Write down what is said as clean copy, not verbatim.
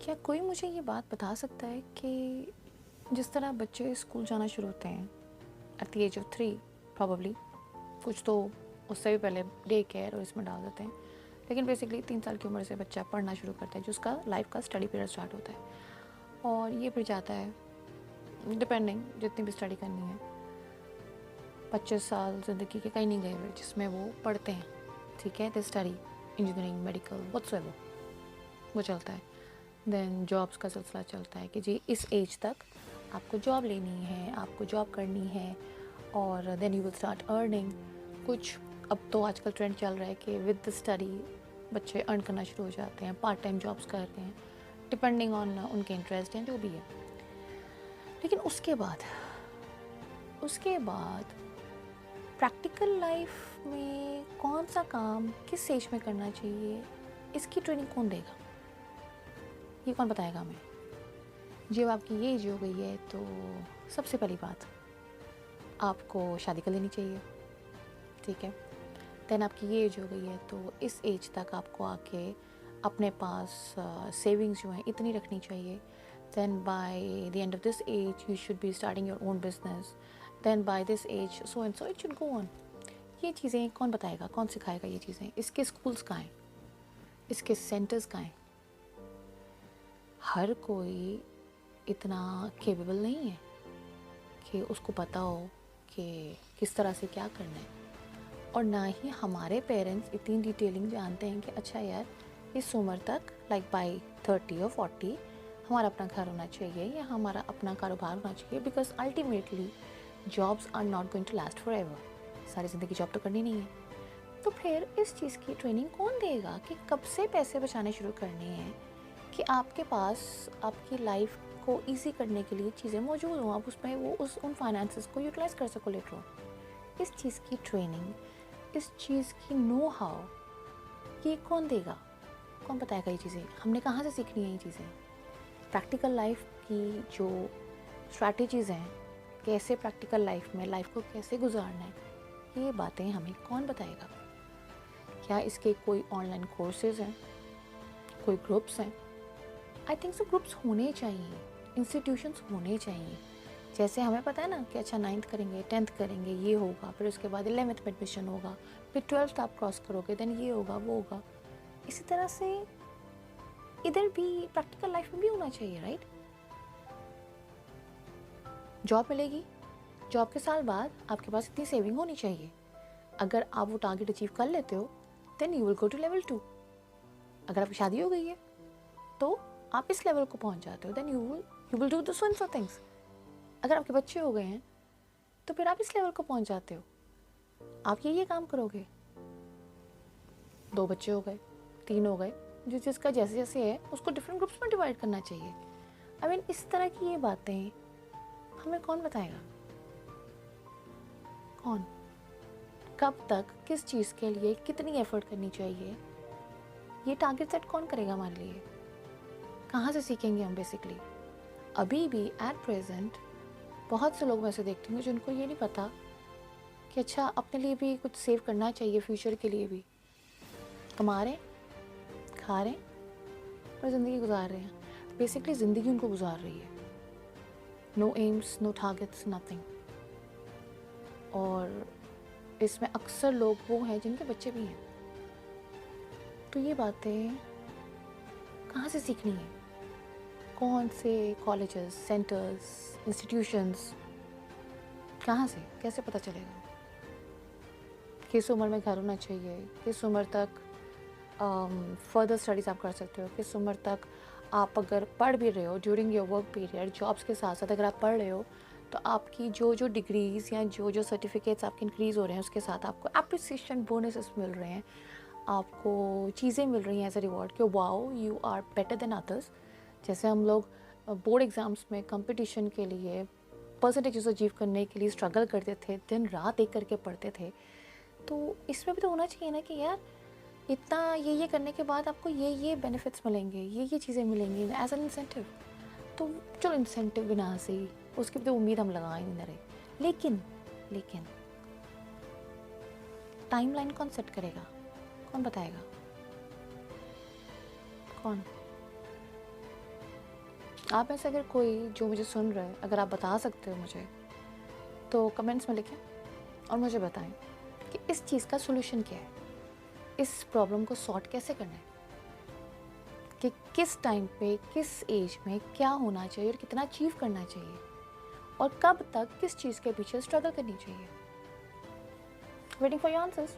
क्या कोई मुझे ये बात बता सकता है कि जिस तरह बच्चे स्कूल जाना शुरू होते हैं at the age of 3 probably, कुछ तो उससे भी पहले डे केयर और इसमें डाल देते हैं, लेकिन बेसिकली 3 साल की उम्र से बच्चा पढ़ना शुरू करता है, जो उसका लाइफ का स्टडी पीरियड स्टार्ट होता है और ये फिर जाता है डिपेंडिंग जितनी भी स्टडी करनी है 25 साल ज़िंदगी के कहीं नहीं गए हुए जिसमें वो पढ़ते हैं। ठीक है, they study engineering, medical, whatsoever, वो चलता है। देन जॉब्स का सिलसिला चलता है कि जी इस एज तक आपको जॉब लेनी है, आपको जॉब करनी है और then you will start earning कुछ। अब तो आजकल ट्रेंड चल रहा है कि विद द स्टडी बच्चे अर्न करना शुरू हो जाते हैं, पार्ट टाइम जॉब्स कर रहे हैं, डिपेंडिंग ऑन उनके इंटरेस्ट हैं जो भी है। लेकिन उसके बाद प्रैक्टिकल लाइफ में कौन सा काम किस एज में करना चाहिए, इसकी ट्रेनिंग कौन देगा? ये कौन बताएगा हमें? जब आपकी ये एज हो गई है तो सबसे पहली बात आपको शादी कर लेनी चाहिए। ठीक है, देन आपकी ये एज हो गई है तो इस एज तक आपको आके अपने पास सेविंग्स जो हैं इतनी रखनी चाहिए। Then by the end of this age you should be starting your own business. Then by this age so and so it should go on. ये चीज़ें कौन बताएगा, कौन सिखाएगा ये चीज़ें? इसके स्कूल्स कहाँ हैं, इसके सेंटर्स कहाँ हैं? हर कोई इतना केपेबल नहीं है कि उसको पता हो कि किस तरह से क्या करना है, और ना ही हमारे पेरेंट्स इतनी डिटेलिंग जानते हैं कि अच्छा यार इस उम्र तक लाइक बाय 30 और 40 हमारा अपना घर होना चाहिए या हमारा अपना कारोबार होना चाहिए, because ultimately jobs are not going to last forever. सारी ज़िंदगी जॉब तो करनी नहीं है। तो फिर इस चीज़ की ट्रेनिंग कौन देगा कि कब से पैसे बचाने शुरू करने हैं कि आपके पास आपकी लाइफ को इजी करने के लिए चीज़ें मौजूद हों, आप उसमें उन फाइनेंसेस को यूटिलाइज कर सको लेटर ऑन। इस चीज़ की ट्रेनिंग, इस चीज़ की नो हाउ ये कौन देगा, कौन बताएगा ये चीज़ें? हमने कहाँ से सीखनी है ये चीज़ें? प्रैक्टिकल लाइफ की जो स्ट्रैटेजीज़ हैं, कैसे प्रैक्टिकल लाइफ में लाइफ को कैसे गुजारना है, ये बातें हमें कौन बताएगा? क्या इसके कोई ऑनलाइन कोर्सेज हैं, कोई ग्रुप्स हैं? आई थिंक सो ग्रुप्स होने चाहिए, इंस्टीट्यूशंस होने चाहिए। जैसे हमें पता है ना कि अच्छा 9th करेंगे, 10th करेंगे, ये होगा, फिर उसके बाद 11th में एडमिशन होगा, फिर 12th आप क्रॉस करोगे, देन ये होगा वो होगा। इसी तरह से इधर भी प्रैक्टिकल लाइफ में भी होना चाहिए, राइट? जॉब मिलेगी, जॉब के साल बाद आपके पास इतनी सेविंग होनी चाहिए। अगर आप वो टारगेट अचीव कर लेते हो then you will go to level 2। अगर आपकी शादी हो गई है तो आप इस लेवल को पहुंच जाते हो, then you will do the so and so things. अगर आपके बच्चे हो गए हैं तो फिर आप इस लेवल को पहुंच जाते हो, आप ये काम करोगे। 2 बच्चे हो गए, 3 हो गए, जिसका जैसे जैसे है उसको डिफरेंट ग्रुप्स में डिवाइड करना चाहिए। आई मीन इस तरह की ये बातें हमें कौन बताएगा? कौन? कब तक, किस चीज़ के लिए कितनी एफर्ट करनी चाहिए, ये टारगेट सेट कौन करेगा हमारे लिए? कहाँ से सीखेंगे हम? बेसिकली अभी भी एट प्रेजेंट बहुत से लोग मैं ऐसे देखती हूँ जिनको ये नहीं पता कि अच्छा अपने लिए भी कुछ सेव करना चाहिए, फ्यूचर के लिए भी। कमा रहे हैं, खा रहे हैं और ज़िंदगी गुजार रहे हैं। बेसिकली ज़िंदगी उनको गुजार रही है। No aims, no targets, nothing. और इसमें अक्सर लोग वो हैं जिनके बच्चे भी हैं। तो ये बातें कहाँ से सीखनी है? कौन से कॉलेजेस, सेंटर्स, इंस्टीट्यूशंस, कहाँ से, कैसे पता चलेगा? किस उम्र में घर होना चाहिए, किस उम्र तक फर्दर स्टडीज़ आप कर सकते हो, किस उम्र तक आप अगर पढ़ भी रहे हो during your work period, jobs के साथ साथ अगर आप पढ़ रहे हो तो आपकी जो डिग्रीज़ या जो सर्टिफिकेट्स आपके इंक्रीज़ हो रहे हैं उसके साथ आपको एप्रिसिएशन बोनसेस मिल रहे हैं, आपको चीज़ें मिल रही हैं एज ए रिवॉर्ड कि wow you are better than others. जैसे हम लोग बोर्ड एग्ज़ाम्स में कंपटीशन के लिए परसेंटेजेस अचीव करने के लिए स्ट्रगल करते थे, दिन रात एक करके पढ़ते थे, तो इसमें भी तो होना चाहिए ना कि यार इतना ये करने के बाद आपको ये बेनिफिट्स मिलेंगे, ये चीज़ें मिलेंगी एज एन इंसेंटिव। तो चलो इंसेंटिव बिना से ही उसकी तो उम्मीद हम लगा ही नहीं रहे। लेकिन टाइमलाइन कौन सेट करेगा, कौन बताएगा? कौन? आप में से अगर कोई जो मुझे सुन रहा है, अगर आप बता सकते हो मुझे, तो कमेंट्स में लिखें और मुझे बताएं कि इस चीज़ का सॉल्यूशन क्या है, इस प्रॉब्लम को सॉर्ट कैसे करना है, कि किस टाइम पे, किस एज में क्या होना चाहिए और कितना अचीव करना चाहिए, और कब तक किस चीज़ के पीछे स्ट्रगल करनी चाहिए। Waiting for your answers.